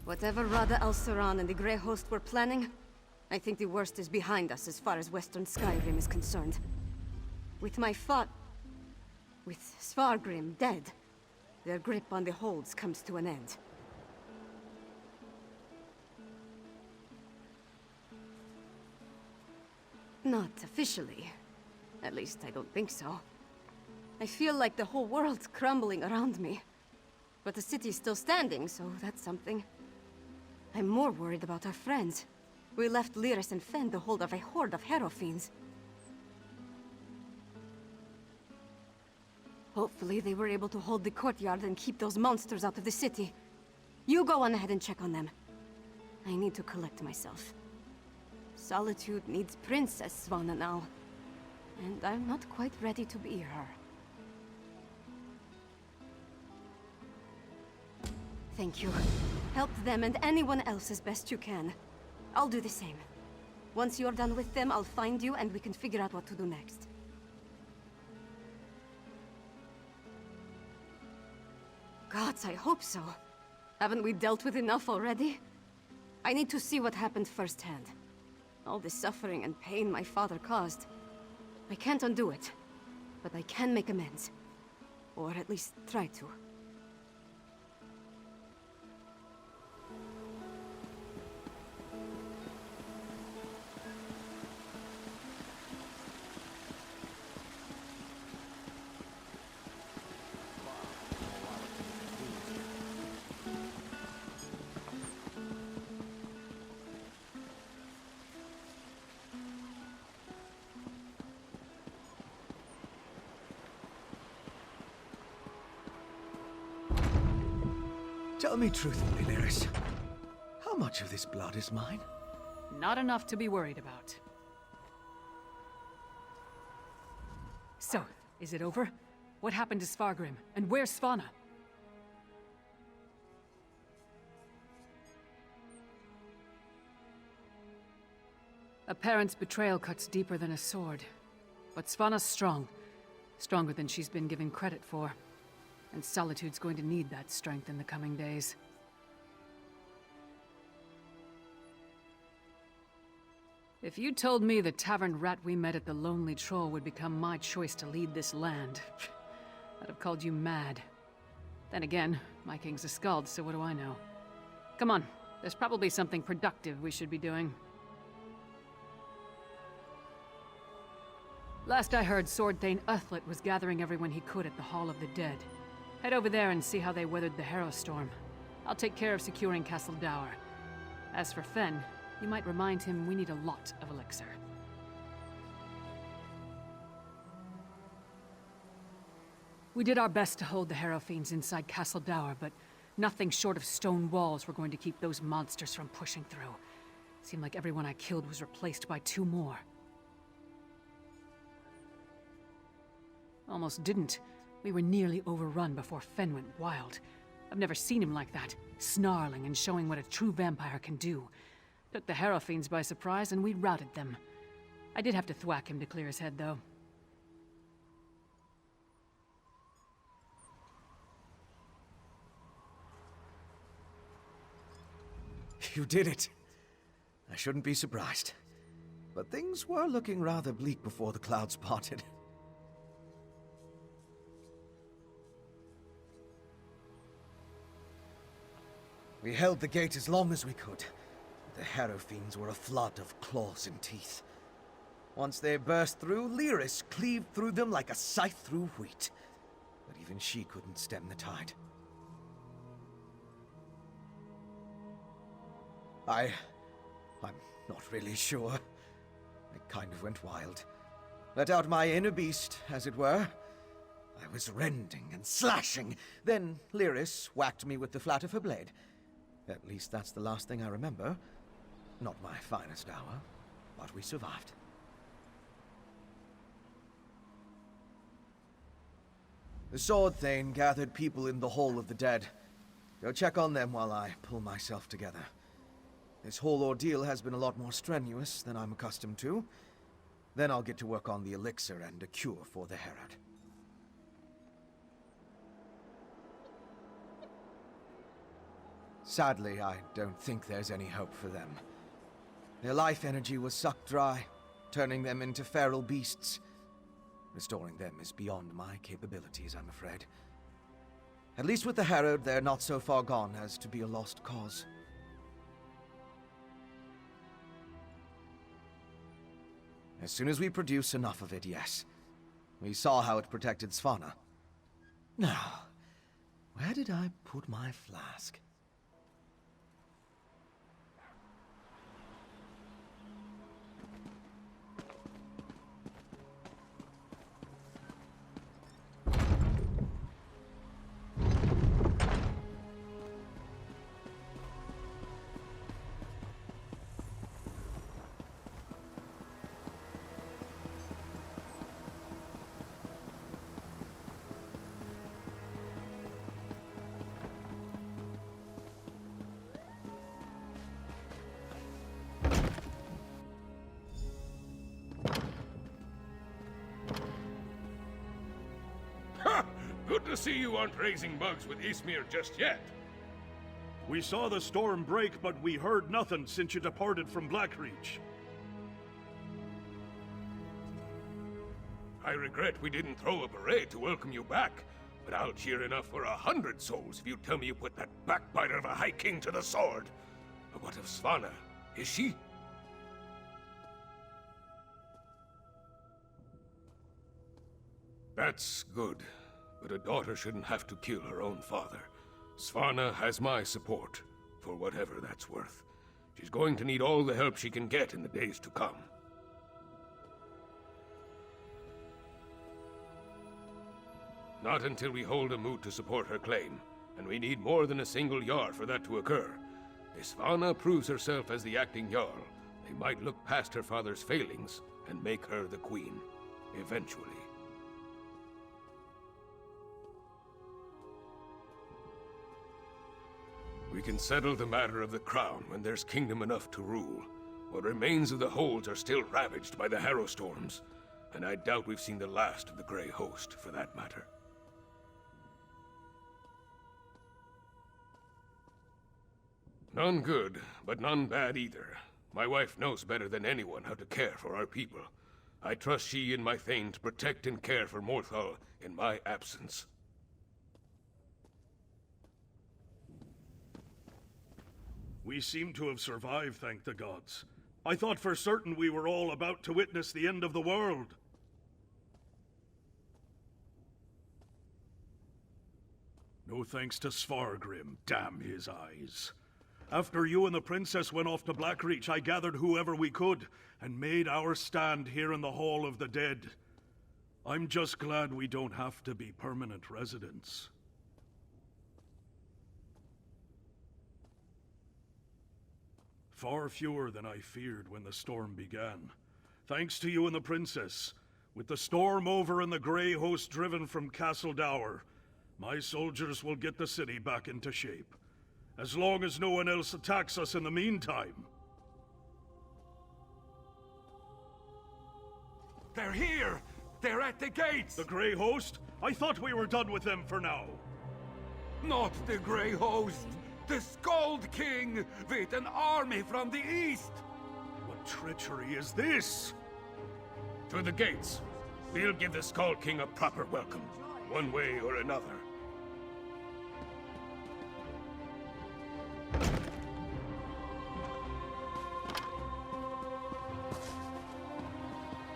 Whatever Rada, al-Saran and the Grey Host were planning, I think the worst is behind us as far as Western Skyrim is concerned. With Svargrim dead, their grip on the holds comes to an end. Not officially. At least I don't think so. I feel like the whole world's crumbling around me. But the city's still standing, so that's something. I'm more worried about our friends. We left Lyris and Fen to hold of a horde of harrow fiends. Hopefully they were able to hold the courtyard and keep those monsters out of the city. You go on ahead and check on them. I need to collect myself. Solitude needs Princess Svana now. And I'm not quite ready to be her. Thank you. Help them and anyone else as best you can. I'll do the same. Once you're done with them, I'll find you and we can figure out what to do next. Gods, I hope so. Haven't we dealt with enough already? I need to see what happened firsthand. All the suffering and pain my father caused. I can't undo it, but I can make amends. Or at least try to. Tell me truthfully, Lyris. How much of this blood is mine? Not enough to be worried about. So, is it over? What happened to Svargrim? And where's Svana? A parent's betrayal cuts deeper than a sword. But Svana's strong. Stronger than she's been given credit for. And Solitude's going to need that strength in the coming days. If you told me the tavern rat we met at the Lonely Troll would become my choice to lead this land, I'd have called you mad. Then again, my king's a skald, so what do I know? Come on, there's probably something productive we should be doing. Last I heard, Sword Thane Uthlet was gathering everyone he could at the Hall of the Dead. Head over there and see how they weathered the harrowstorm. I'll take care of securing Castle Dower. As for Fen, you might remind him we need a lot of elixir. We did our best to hold the harrow fiends inside Castle Dower, but nothing short of stone walls were going to keep those monsters from pushing through. Seemed like everyone I killed was replaced by 2 more. Almost didn't. We were nearly overrun before Fen went wild. I've never seen him like that, snarling and showing what a true vampire can do. Took the harrow fiends by surprise and we routed them. I did have to thwack him to clear his head, though. You did it. I shouldn't be surprised. But things were looking rather bleak before the clouds parted. We held the gate as long as we could. The harrow fiends were a flood of claws and teeth. Once they burst through, Lyris cleaved through them like a scythe through wheat. But even she couldn't stem the tide. I'm not really sure. I kind of went wild. Let out my inner beast, as it were. I was rending and slashing. Then Lyris whacked me with the flat of her blade. At least that's the last thing I remember. Not my finest hour, but we survived. The Sword Thane gathered people in the Hall of the Dead. Go check on them while I pull myself together. This whole ordeal has been a lot more strenuous than I'm accustomed to. Then I'll get to work on the elixir and a cure for the Herod. Sadly, I don't think there's any hope for them. Their life energy was sucked dry, turning them into feral beasts. Restoring them is beyond my capabilities, I'm afraid. At least with the Harrowed, they're not so far gone as to be a lost cause. As soon as we produce enough of it, yes. We saw how it protected Svana. Now, where did I put my flask? Good to see you aren't raising bugs with Ysmir just yet. We saw the storm break, but we heard nothing since you departed from Blackreach. I regret we didn't throw a parade to welcome you back, but I'll cheer enough for 100 souls if you tell me you put that backbiter of a High King to the sword. But what of Svana? Is she? That's good. But a daughter shouldn't have to kill her own father. Svana has my support, for whatever that's worth. She's going to need all the help she can get in the days to come. Not until we hold a moot to support her claim, and we need more than a single Jarl for that to occur. If Svana proves herself as the acting Jarl, they might look past her father's failings and make her the queen, eventually. We can settle the matter of the crown when there's kingdom enough to rule. What remains of the holds are still ravaged by the harrowstorms, and I doubt we've seen the last of the Grey Host, for that matter. None good, but none bad either. My wife knows better than anyone how to care for our people. I trust she and my Thane to protect and care for Morthal in my absence. We seem to have survived, thank the gods. I thought for certain we were all about to witness the end of the world. No thanks to Svargrim, damn his eyes. After you and the princess went off to Blackreach, I gathered whoever we could, and made our stand here in the Hall of the Dead. I'm just glad we don't have to be permanent residents. Far fewer than I feared when the storm began. Thanks to you and the princess. With the storm over and the Grey Host driven from Castle Dower, my soldiers will get the city back into shape. As long as no one else attacks us in the meantime. They're here! They're at the gates! The Grey Host? I thought we were done with them for now. Not the Grey Host! The Skald King, with an army from the east! What treachery is this? To the gates. We'll give the Skald King a proper welcome, one way or another.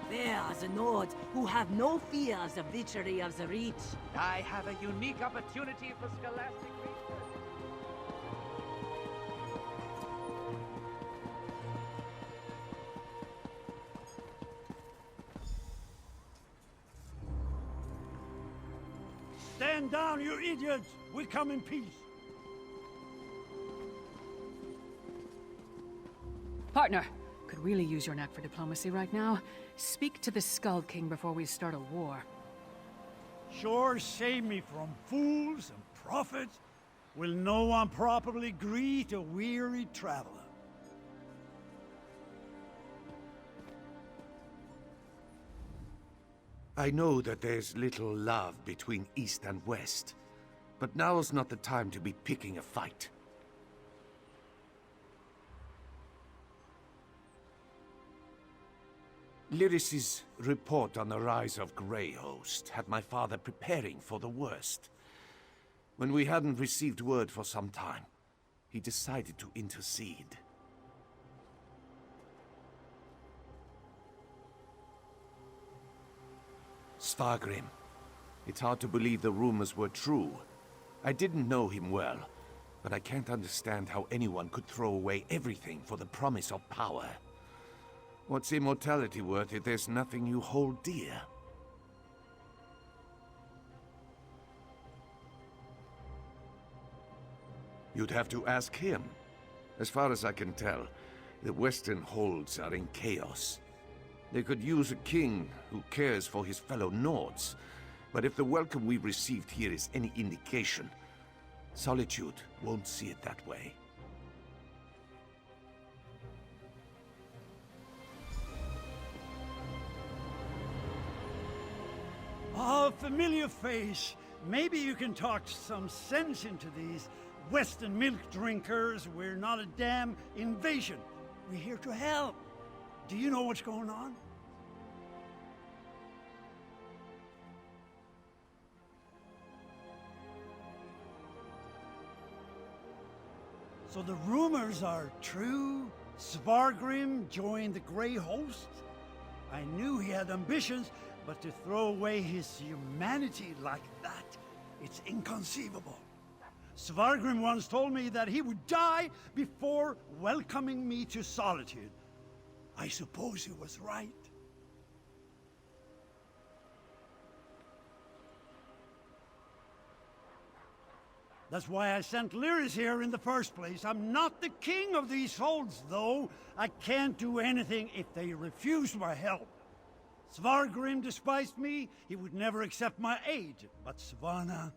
They are the Nords who have no fear of the witchery of the Reach. I have a unique opportunity for scholastic research. Stand down, you idiots! We come in peace. Partner, could really use your knack for diplomacy right now. Speak to the Skald King before we start a war. Sure save me from fools and prophets. Will no one properly greet a weary traveler? I know that there's little love between East and West, but now's not the time to be picking a fight. Lyris's report on the rise of Greyhost had my father preparing for the worst. When we hadn't received word for some time, he decided to intercede. Svargrim. It's hard to believe the rumors were true. I didn't know him well, but I can't understand how anyone could throw away everything for the promise of power. What's immortality worth if there's nothing you hold dear? You'd have to ask him. As far as I can tell, the Western holds are in chaos. They could use a king who cares for his fellow Nords, but if the welcome we received here is any indication, Solitude won't see it that way. Oh, familiar face. Maybe you can talk some sense into these Western milk drinkers. We're not a damn invasion. We're here to help. Do you know what's going on? So the rumors are true? Svargrim joined the Grey Host? I knew he had ambitions, but to throw away his humanity like that, it's inconceivable. Svargrim once told me that he would die before welcoming me to Solitude. I suppose he was right. That's why I sent Lyris here in the first place. I'm not the king of these holds, though. I can't do anything if they refuse my help. Svargrim despised me. He would never accept my aid. But Svana...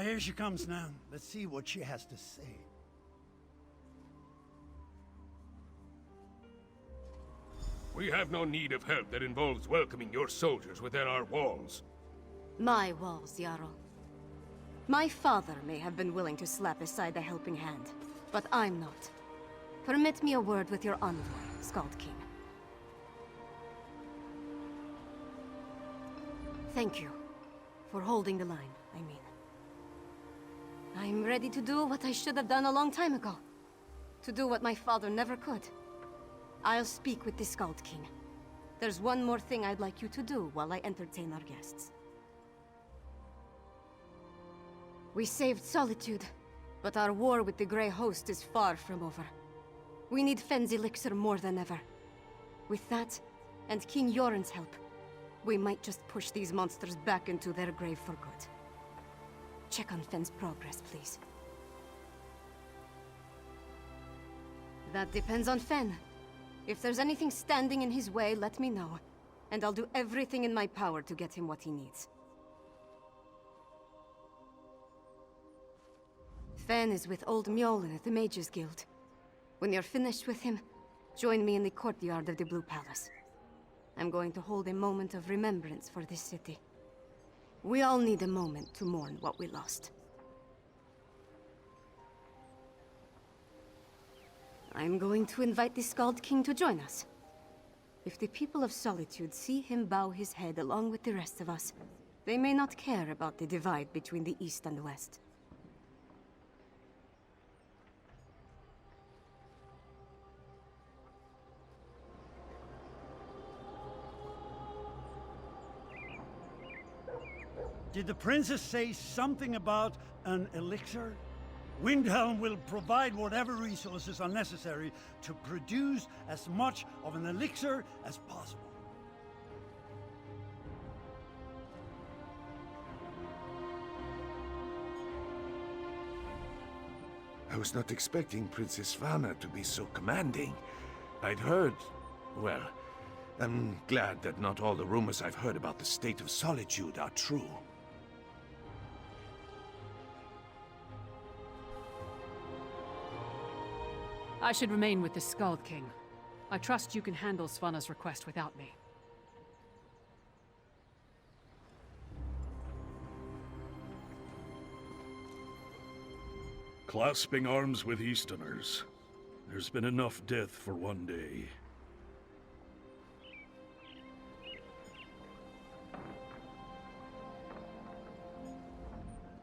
here she comes now. Let's see what she has to say. We have no need of help that involves welcoming your soldiers within our walls. My walls, Jarl. My father may have been willing to slap aside a helping hand, but I'm not. Permit me a word with your envoy, Skald King. Thank you for holding the line, I mean. I'm ready to do what I should have done a long time ago. To do what my father never could. I'll speak with the Skald King. There's one more thing I'd like you to do while I entertain our guests. We saved Solitude, but our war with the Grey Host is far from over. We need Fenn's elixir more than ever. With that, and King Yoren's help, we might just push these monsters back into their grave for good. Check on Fenn's progress, please. That depends on Fenn. If there's anything standing in his way, let me know, and I'll do everything in my power to get him what he needs. Fenn is with old Mjolnir at the Mages Guild. When you're finished with him, join me in the courtyard of the Blue Palace. I'm going to hold a moment of remembrance for this city. We all need a moment to mourn what we lost. I'm going to invite the Skald King to join us. If the people of Solitude see him bow his head along with the rest of us, they may not care about the divide between the East and the West. Did the princess say something about an elixir? Windhelm will provide whatever resources are necessary to produce as much of an elixir as possible. I was not expecting Princess Svana to be so commanding. I'd heard... well, I'm glad that not all the rumors I've heard about the state of Solitude are true. I should remain with the Skald King. I trust you can handle Svana's request without me. Clasping arms with Easterners. There's been enough death for one day.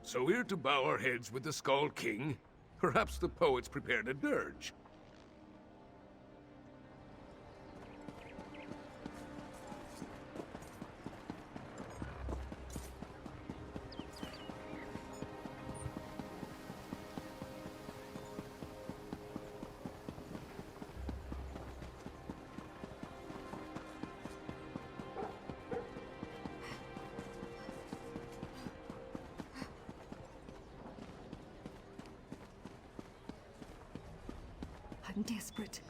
So we're to bow our heads with the Skull King? Perhaps the poets prepared a dirge. I'm desperate.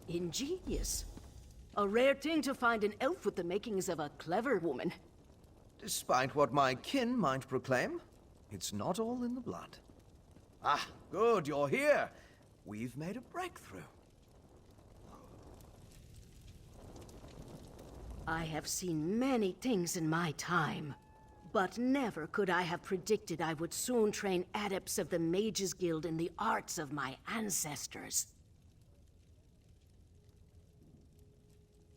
Ingenious. A rare thing to find an elf with the makings of a clever woman. Despite what my kin might proclaim, it's not all in the blood. Ah, good, you're here. We've made a breakthrough. I have seen many things in my time, but never could I have predicted I would soon train adepts of the Mages Guild in the arts of my ancestors.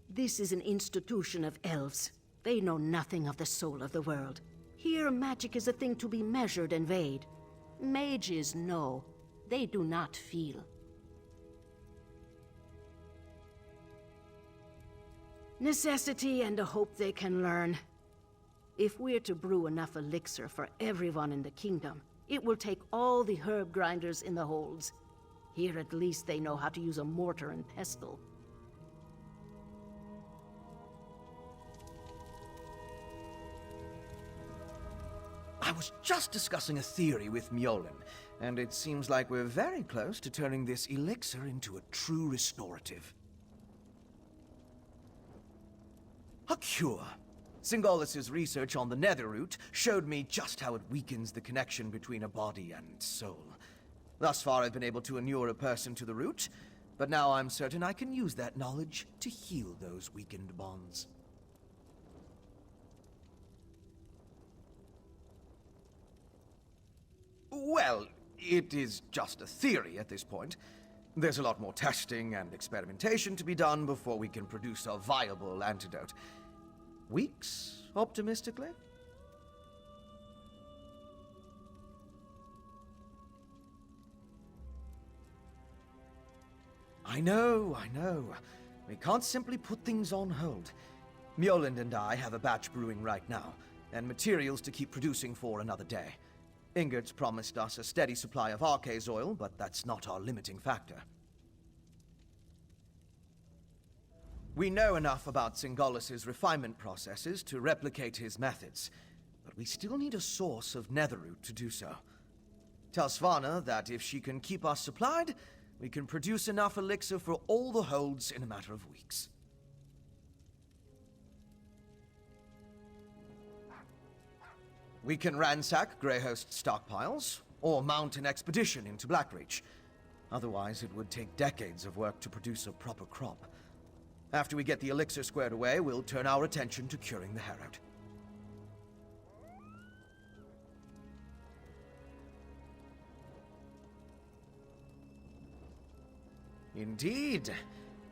This is an institution of elves. They know nothing of the soul of the world. Here, magic is a thing to be measured and weighed. Mages know. They do not feel. Necessity and a hope they can learn. If we're to brew enough elixir for everyone in the kingdom, it will take all the herb grinders in the holds. Here at least they know how to use a mortar and pestle. I was just discussing a theory with Mjolnir, and it seems like we're very close to turning this elixir into a true restorative. A cure. Singolis's research on the nether root showed me just how it weakens the connection between a body and soul. Thus far I've been able to inure a person to the root, but now I'm certain I can use that knowledge to heal those weakened bonds. Well, it is just a theory at this point. There's a lot more testing and experimentation to be done before we can produce a viable antidote. Weeks, optimistically? I know. We can't simply put things on hold. Mjolnir and I have a batch brewing right now, and materials to keep producing for another day. Ingert's promised us a steady supply of Arcase oil, but that's not our limiting factor. We know enough about Singolis's refinement processes to replicate his methods, but we still need a source of netherroot to do so. Tell Svana that if she can keep us supplied, we can produce enough elixir for all the holds in a matter of weeks. We can ransack Greyhost's stockpiles, or mount an expedition into Blackreach. Otherwise, it would take decades of work to produce a proper crop. After we get the elixir squared away, we'll turn our attention to curing the Herald. Indeed.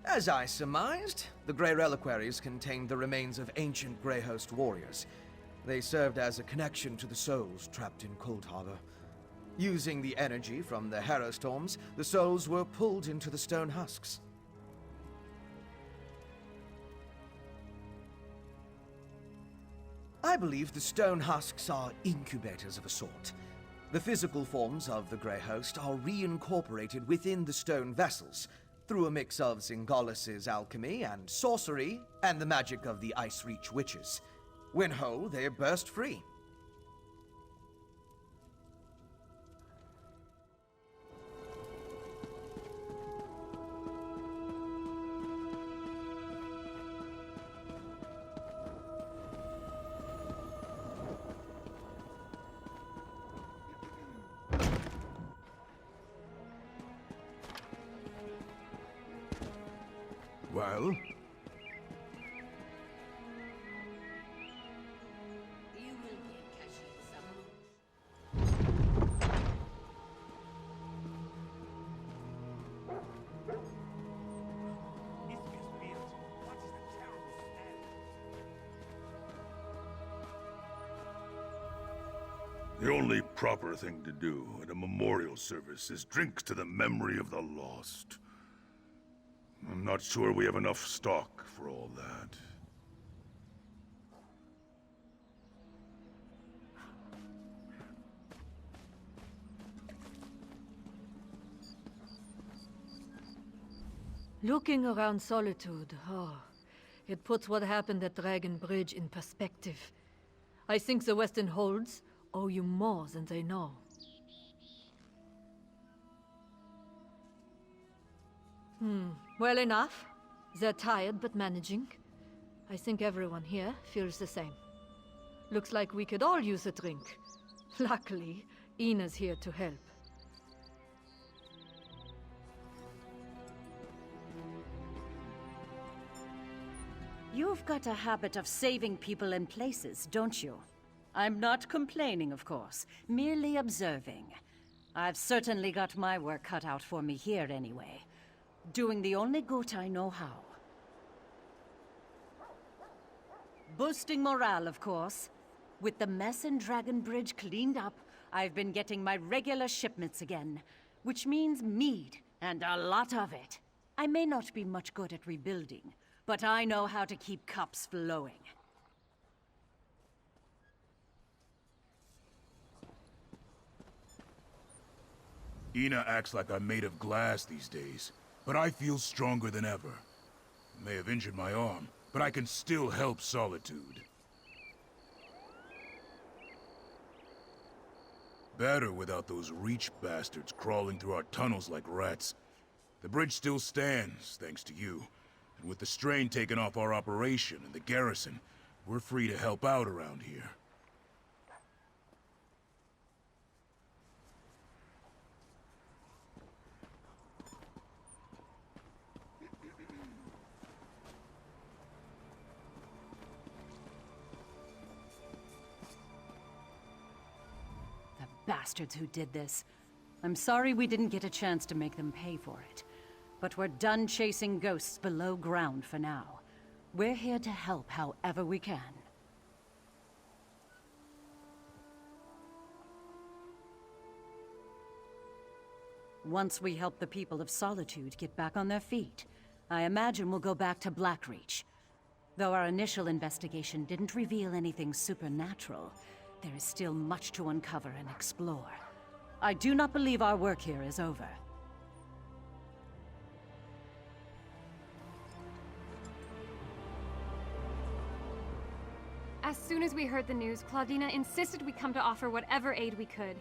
As I surmised, the Grey Reliquaries contained the remains of ancient Greyhost warriors. They served as a connection to the souls trapped in Cold Harbor. Using the energy from the harrowstorms, the souls were pulled into the stone husks. I believe the stone husks are incubators of a sort. The physical forms of the Grey Host are reincorporated within the stone vessels, through a mix of Singolis's alchemy and sorcery, and the magic of the Ice Reach witches. When whole, they burst free. Well? The only proper thing to do at a memorial service is drink to the memory of the lost. I'm not sure we have enough stock for all that. Looking around Solitude, it puts what happened at Dragon Bridge in perspective. I think the Western Holds owe you more than they know. Well enough. They're tired, but managing. I think everyone here feels the same. Looks like we could all use a drink. Luckily, Ina's here to help. You've got a habit of saving people in places, don't you? I'm not complaining, of course. Merely observing. I've certainly got my work cut out for me here anyway. Doing the only good I know how. Boosting morale, of course. With the mess in Dragon Bridge cleaned up, I've been getting my regular shipments again. Which means mead, and a lot of it. I may not be much good at rebuilding, but I know how to keep cups flowing. Ina acts like I'm made of glass these days, but I feel stronger than ever. I may have injured my arm, but I can still help Solitude. Better without those Reach bastards crawling through our tunnels like rats. The bridge still stands, thanks to you. And with the strain taken off our operation and the garrison, we're free to help out around here. Bastards who did this. I'm sorry we didn't get a chance to make them pay for it. But we're done chasing ghosts below ground for now. We're here to help however we can. Once we help the people of Solitude get back on their feet, I imagine we'll go back to Blackreach. Though our initial investigation didn't reveal anything supernatural, there is still much to uncover and explore. I do not believe our work here is over. As soon as we heard the news, Claudina insisted we come to offer whatever aid we could.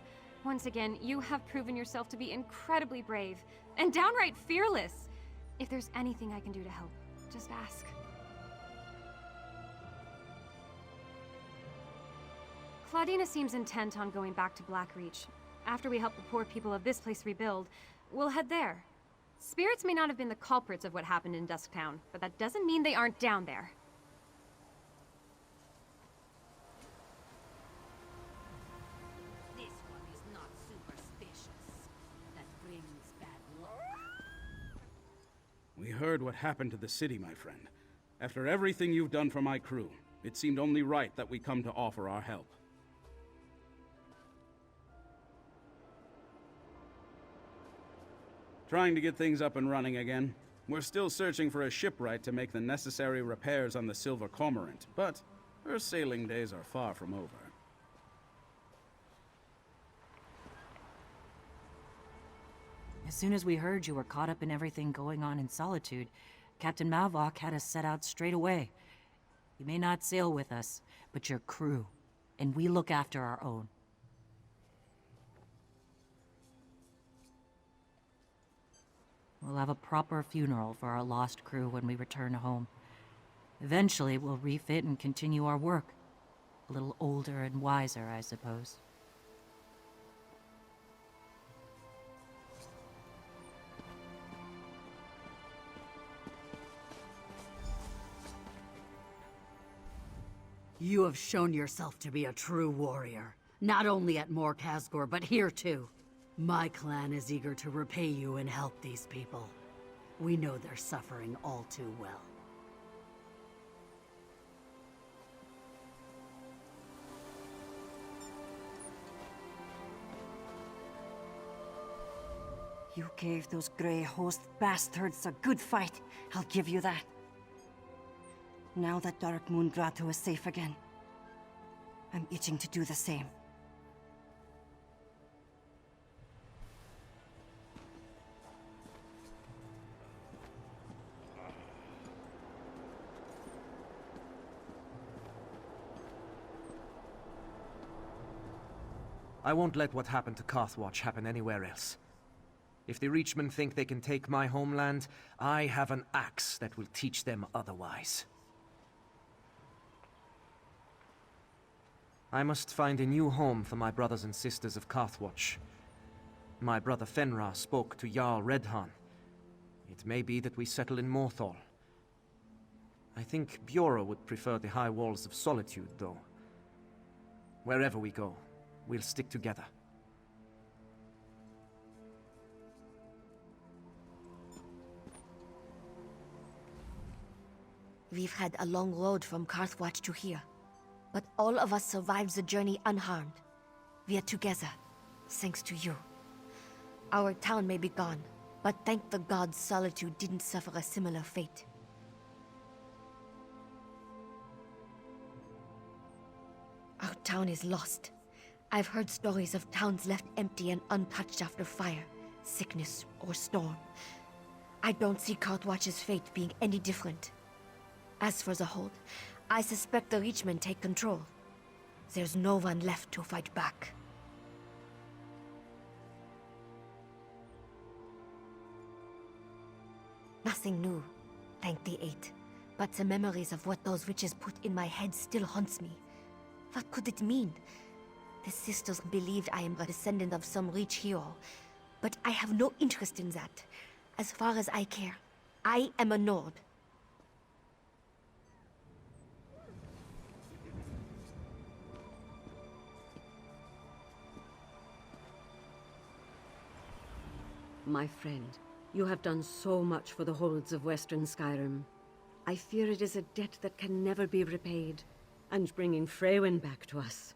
Once again, you have proven yourself to be incredibly brave and downright fearless. If there's anything I can do to help, just ask. Claudina seems intent on going back to Blackreach. After we help the poor people of this place rebuild, we'll head there. Spirits may not have been the culprits of what happened in Dusktown, but that doesn't mean they aren't down there. This one is not superstitious. That brings bad luck. We heard what happened to the city, my friend. After everything you've done for my crew, it seemed only right that we come to offer our help. Trying to get things up and running again. We're still searching for a shipwright to make the necessary repairs on the Silver Cormorant, but her sailing days are far from over. As soon as we heard you were caught up in everything going on in Solitude, Captain Malvok had us set out straight away. You may not sail with us, but you're crew, and we look after our own. We'll have a proper funeral for our lost crew when we return home. Eventually, we'll refit and continue our work. A little older and wiser, I suppose. You have shown yourself to be a true warrior. Not only at Morkazgor, but here too. My clan is eager to repay you and help these people. We know they're suffering all too well. You gave those Grey Host bastards a good fight. I'll give you that. Now that Dark Moon Grotto is safe again, I'm itching to do the same. I won't let what happened to Carthwatch happen anywhere else. If the Reachmen think they can take my homeland, I have an axe that will teach them otherwise. I must find a new home for my brothers and sisters of Carthwatch. My brother Fenrir spoke to Jarl Redhan. It may be that we settle in Morthal. I think Bjorra would prefer the high walls of Solitude, though. Wherever we go, we'll stick together. We've had a long road from Carthwatch to here, but all of us survived the journey unharmed. We are together, thanks to you. Our town may be gone, but thank the gods Solitude didn't suffer a similar fate. Our town is lost. I've heard stories of towns left empty and untouched after fire, sickness, or storm. I don't see Carthwatch's fate being any different. As for the hold, I suspect the Reachmen take control. There's no one left to fight back. Nothing new, thank the Eight. But the memories of what those witches put in my head still haunts me. What could it mean? The sisters believed I am a descendant of some Reach hero, but I have no interest in that. As far as I care, I am a Nord. My friend, you have done so much for the holds of Western Skyrim. I fear it is a debt that can never be repaid. And bringing Freywin back to us,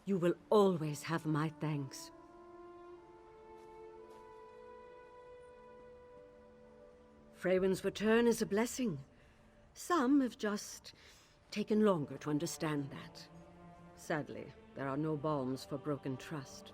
you will always have my thanks. Freywin's return is a blessing. Some have just taken longer to understand that. Sadly, there are no balms for broken trust.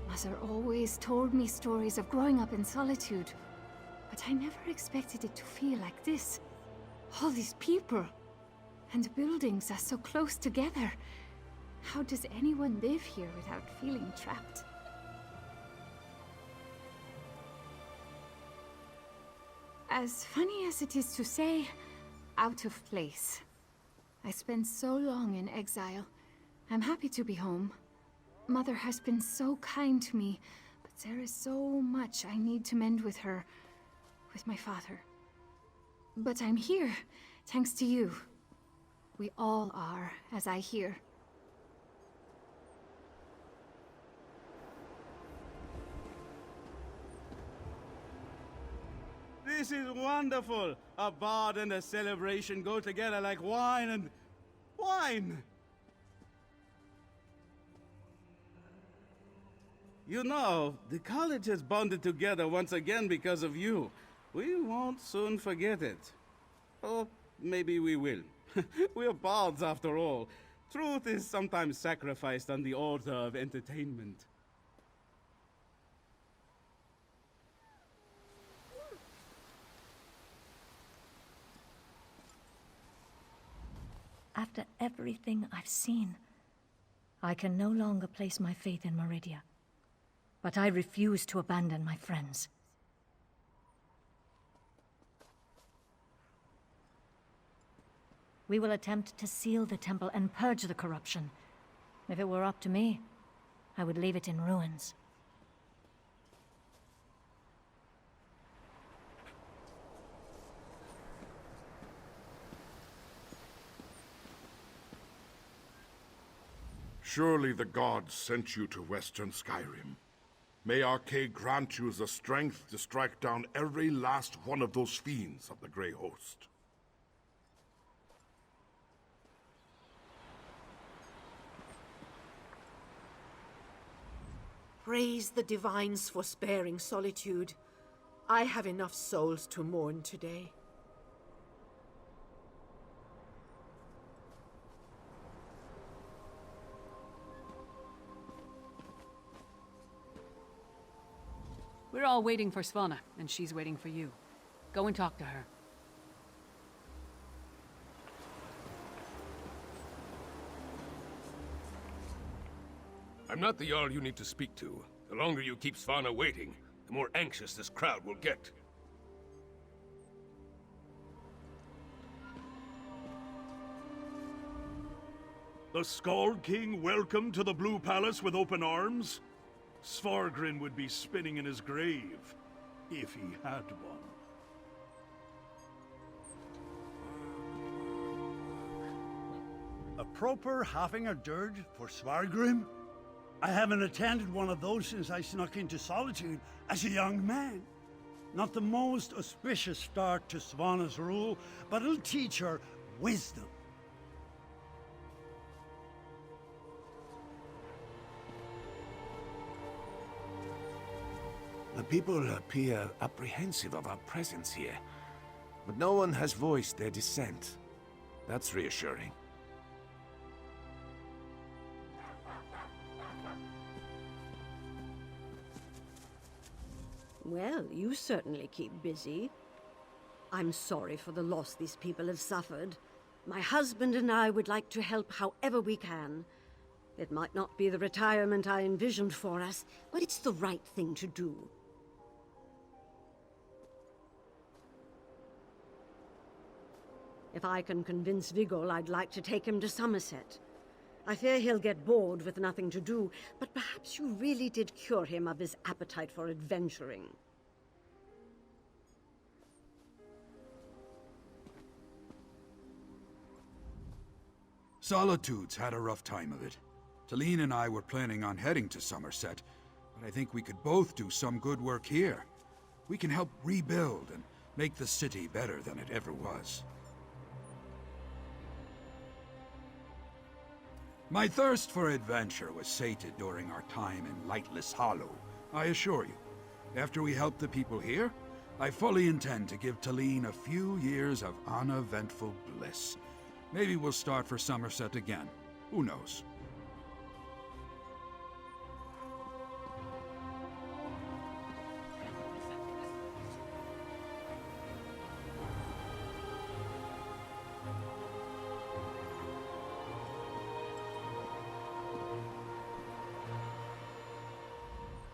Mother always told me stories of growing up in Solitude, but I never expected it to feel like this. All these people, and the buildings are so close together. How does anyone live here without feeling trapped? As funny as it is to say, out of place. I spent so long in exile. I'm happy to be home. Mother has been so kind to me, but there is so much I need to mend with her, with my father. But I'm here, thanks to you. We all are, as I hear. This is wonderful! A bard and a celebration go together like wine and... wine! You know, the college has bonded together once again because of you. We won't soon forget it. Or maybe we will. We're bards after all. Truth is sometimes sacrificed on the altar of entertainment. After everything I've seen, I can no longer place my faith in Meridia. But I refuse to abandon my friends. We will attempt to seal the temple and purge the corruption. If it were up to me, I would leave it in ruins. Surely the gods sent you to Western Skyrim. May Arcade grant you the strength to strike down every last one of those fiends of the Grey Host. Praise the divines for sparing Solitude. I have enough souls to mourn today. We're all waiting for Svana, and she's waiting for you. Go and talk to her. I'm not the Jarl you need to speak to. The longer you keep Svana waiting, the more anxious this crowd will get. The Skald King welcomed to the Blue Palace with open arms? Svargrin would be spinning in his grave, if he had one. A proper having a dirge for Svargrim? I haven't attended one of those since I snuck into Solitude as a young man. Not the most auspicious start to Svana's rule, but it'll teach her wisdom. The people appear apprehensive of our presence here, but no one has voiced their dissent. That's reassuring. Well, you certainly keep busy. I'm sorry for the loss these people have suffered. My husband and I would like to help however we can. It might not be the retirement I envisioned for us, but it's the right thing to do. If I can convince Vigor, I'd like to take him to Somerset. I fear he'll get bored with nothing to do, but perhaps you really did cure him of his appetite for adventuring. Solitude's had a rough time of it. Talene and I were planning on heading to Somerset, but I think we could both do some good work here. We can help rebuild and make the city better than it ever was. My thirst for adventure was sated during our time in Lightless Hollow, I assure you. After we help the people here, I fully intend to give Talene a few years of uneventful bliss. Maybe we'll start for Somerset again. Who knows?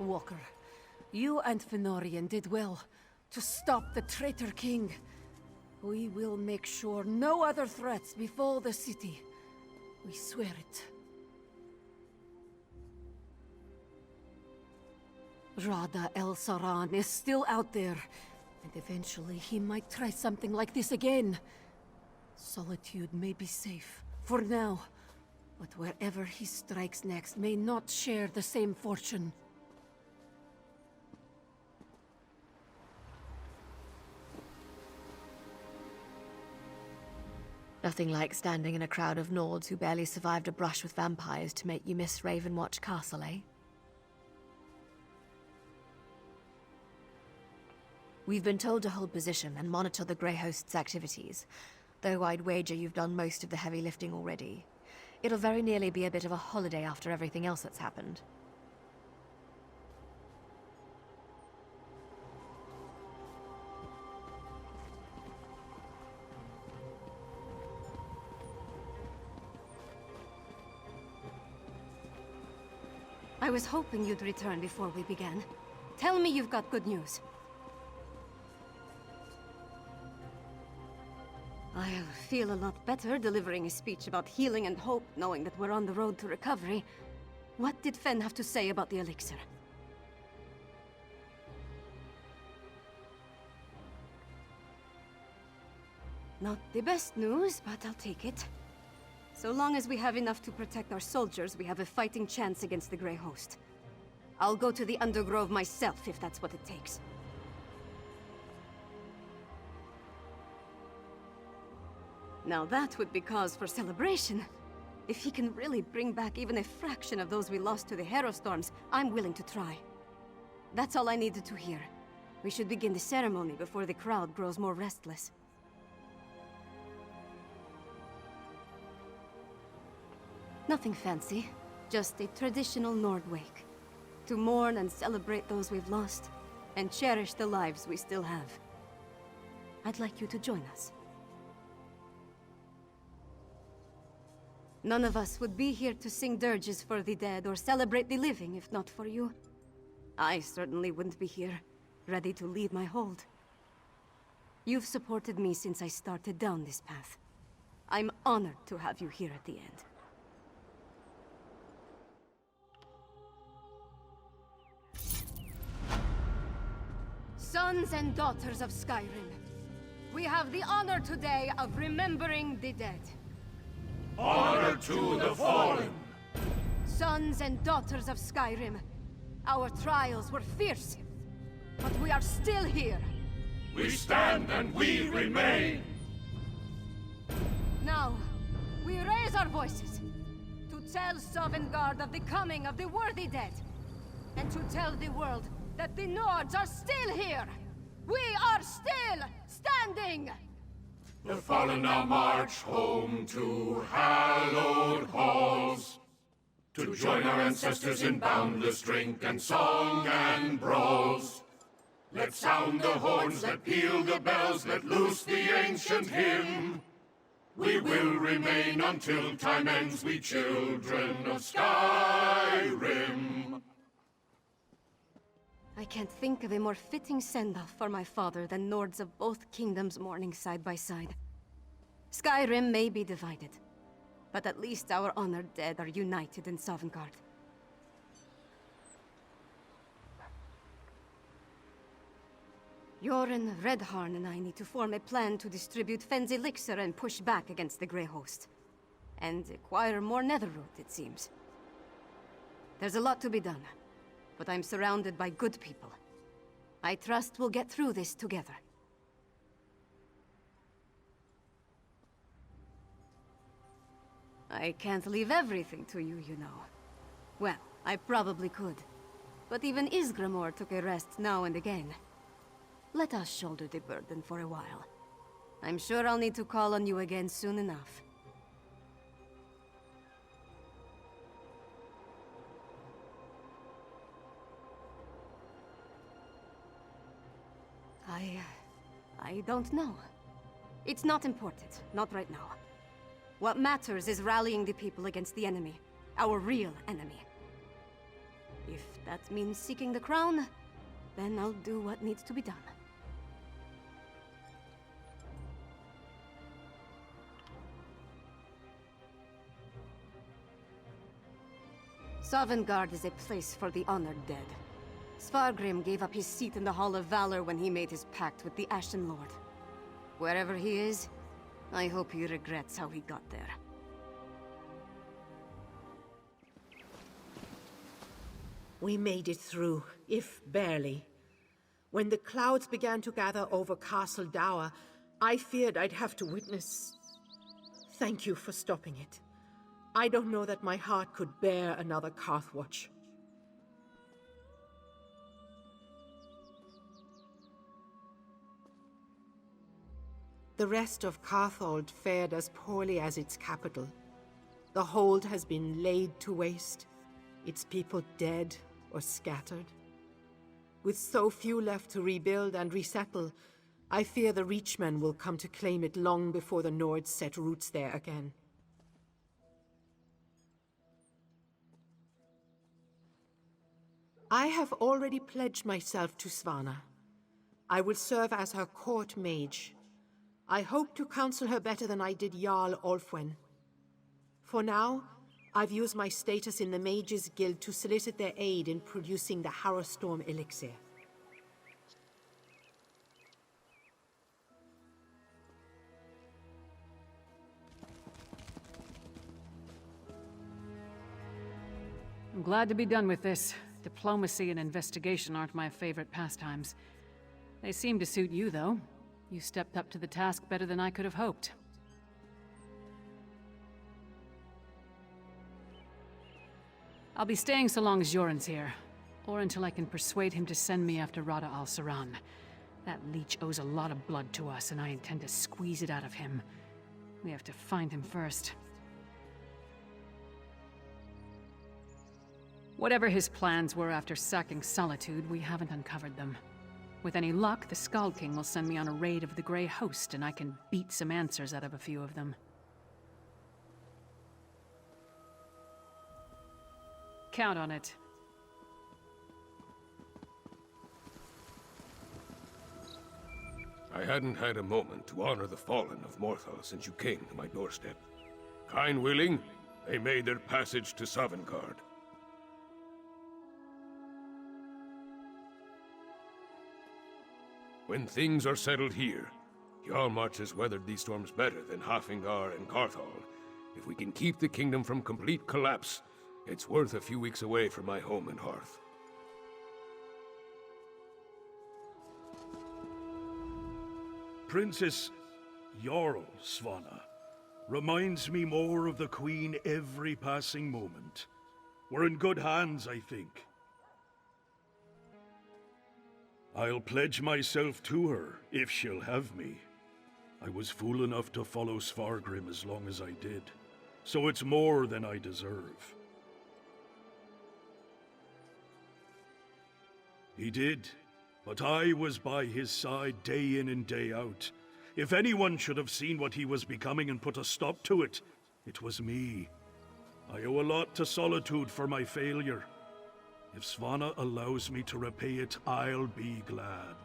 Walker, you and Fennorian did well to stop the traitor king. We will make sure no other threats befall the city. We swear it. Rada al-Saran is still out there, and eventually he might try something like this again. Solitude may be safe, for now, but wherever he strikes next may not share the same fortune. Nothing like standing in a crowd of Nords who barely survived a brush with vampires to make you miss Ravenwatch Castle, eh? We've been told to hold position and monitor the Grey Host's activities, though I'd wager you've done most of the heavy lifting already. It'll very nearly be a bit of a holiday after everything else that's happened. I was hoping you'd return before we began. Tell me you've got good news. I'll feel a lot better delivering a speech about healing and hope, knowing that we're on the road to recovery. What did Fenn have to say about the elixir? Not the best news, but I'll take it. So long as we have enough to protect our soldiers, we have a fighting chance against the Grey Host. I'll go to the Undergrove myself, if that's what it takes. Now that would be cause for celebration. If he can really bring back even a fraction of those we lost to the harrowstorms, I'm willing to try. That's all I needed to hear. We should begin the ceremony before the crowd grows more restless. Nothing fancy, just a traditional Nord wake. To mourn and celebrate those we've lost, and cherish the lives we still have. I'd like you to join us. None of us would be here to sing dirges for the dead or celebrate the living if not for you. I certainly wouldn't be here, ready to lead my hold. You've supported me since I started down this path. I'm honored to have you here at the end. Sons and daughters of Skyrim, we have the honor today of remembering the dead. Honor to the fallen! Sons and daughters of Skyrim, our trials were fierce, but we are still here. We stand and we remain! Now, we raise our voices to tell Sovngarde of the coming of the worthy dead, and to tell the world that the Nords are still here! We are still standing! The fallen now march home to hallowed halls, to join our ancestors in boundless drink and song and brawls. Let sound the horns, let peal the bells, let loose the ancient hymn. We will remain until time ends, we children of Skyrim. I can't think of a more fitting send-off for my father than Nords of both kingdoms mourning side by side. Skyrim may be divided, but at least our honored dead are united in Sovngarde. Yoren, Redharn, and I need to form a plan to distribute Fenn's elixir and push back against the Grey Host. And acquire more netherroot, it seems. There's a lot to be done. But I'm surrounded by good people. I trust we'll get through this together. I can't leave everything to you, you know. Well, I probably could. But even Greymoor took a rest now and again. Let us shoulder the burden for a while. I'm sure I'll need to call on you again soon enough. I don't know. It's not important, not right now. What matters is rallying the people against the enemy, our real enemy. If that means seeking the crown, then I'll do what needs to be done. Sovngarde is a place for the honored dead. Svargrim gave up his seat in the Hall of Valor when he made his pact with the Ashen Lord. Wherever he is, I hope he regrets how he got there. We made it through, if barely. When the clouds began to gather over Castle Dower, I feared I'd have to witness... Thank you for stopping it. I don't know that my heart could bear another Carthwatch. The rest of Carthold fared as poorly as its capital. The hold has been laid to waste, its people dead or scattered. With so few left to rebuild and resettle, I fear the Reachmen will come to claim it long before the Nords set roots there again. I have already pledged myself to Svana. I will serve as her court mage. I hope to counsel her better than I did Jarl Ulfwen. For now, I've used my status in the Mages Guild to solicit their aid in producing the harrowstorm elixir. I'm glad to be done with this. Diplomacy and investigation aren't my favorite pastimes. They seem to suit you, though. You stepped up to the task better than I could have hoped. I'll be staying so long as Yoren's here, or until I can persuade him to send me after Rada al-Saran. That leech owes a lot of blood to us, and I intend to squeeze it out of him. We have to find him first. Whatever his plans were after sacking Solitude, we haven't uncovered them. With any luck, the Skald King will send me on a raid of the Grey Host, and I can beat some answers out of a few of them. Count on it. I hadn't had a moment to honor the fallen of Morthal since you came to my doorstep. Kind willing, they made their passage to Sovngarde. When things are settled here, Jarl March has weathered these storms better than Hafingar and Carthal. If we can keep the kingdom from complete collapse, it's worth a few weeks away from my home and hearth. Princess Jarl Svana reminds me more of the Queen every passing moment. We're in good hands, I think. I'll pledge myself to her, if she'll have me. I was fool enough to follow Svargrim as long as I did, so it's more than I deserve. He did, but I was by his side day in and day out. If anyone should have seen what he was becoming and put a stop to it, it was me. I owe a lot to Solitude for my failure. If Svana allows me to repay it, I'll be glad.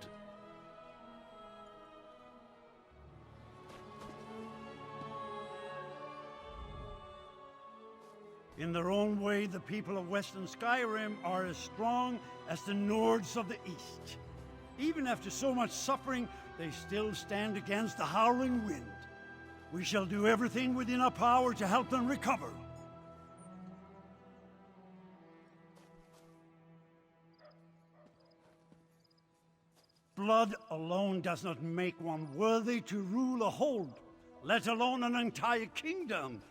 In their own way, the people of Western Skyrim are as strong as the Nords of the East. Even after so much suffering, they still stand against the howling wind. We shall do everything within our power to help them recover. Blood alone does not make one worthy to rule a hold, let alone an entire kingdom.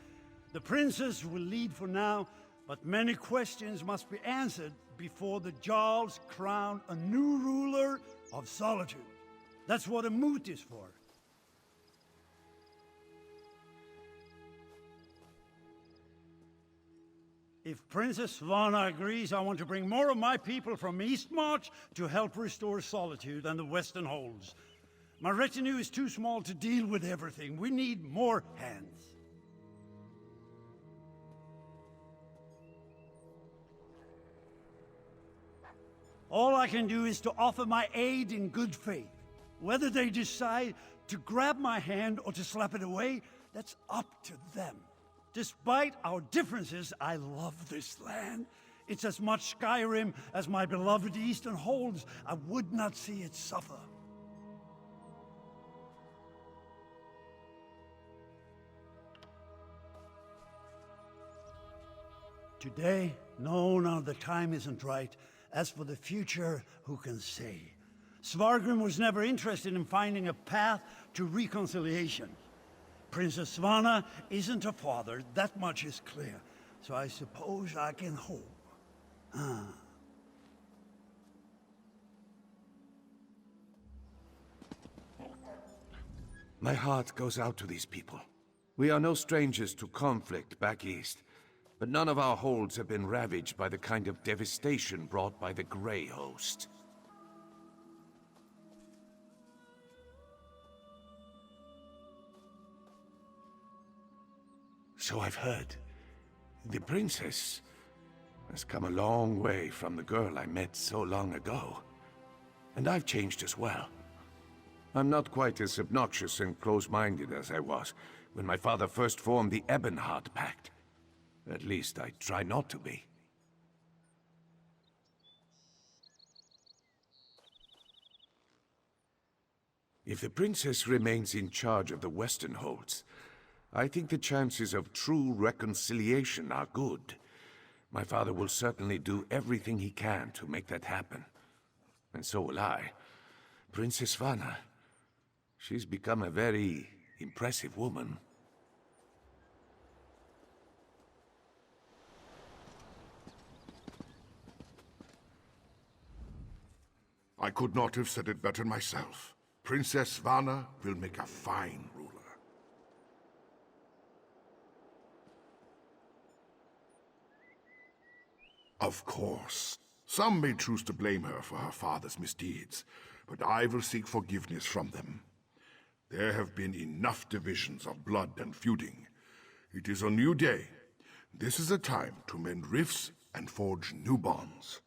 The princess will lead for now, but many questions must be answered before the Jarls crown a new ruler of Solitude. That's what a moot is for. If Princess Svana agrees, I want to bring more of my people from Eastmarch to help restore Solitude and the Western Holds. My retinue is too small to deal with everything. We need more hands. All I can do is to offer my aid in good faith. Whether they decide to grab my hand or to slap it away, that's up to them. Despite our differences, I love this land. It's as much Skyrim as my beloved Eastern Holds. I would not see it suffer. Today, no, the time isn't right. As for the future, who can say? Svargrim was never interested in finding a path to reconciliation. Princess Svana isn't a father, that much is clear. So I suppose I can hope. My heart goes out to these people. We are no strangers to conflict back east, but none of our holds have been ravaged by the kind of devastation brought by the Grey Host. So I've heard. The princess has come a long way from the girl I met so long ago. And I've changed as well. I'm not quite as obnoxious and close-minded as I was when my father first formed the Ebonheart Pact. At least I try not to be. If the princess remains in charge of the Western Holds, I think the chances of true reconciliation are good. My father will certainly do everything he can to make that happen. And so will I. Princess Svana, she's become a very impressive woman. I could not have said it better myself. Princess Svana will make a fine ruler. Of course, some may choose to blame her for her father's misdeeds, but I will seek forgiveness from them. There have been enough divisions of blood and feuding. It is a new day. This is a time to mend rifts and forge new bonds.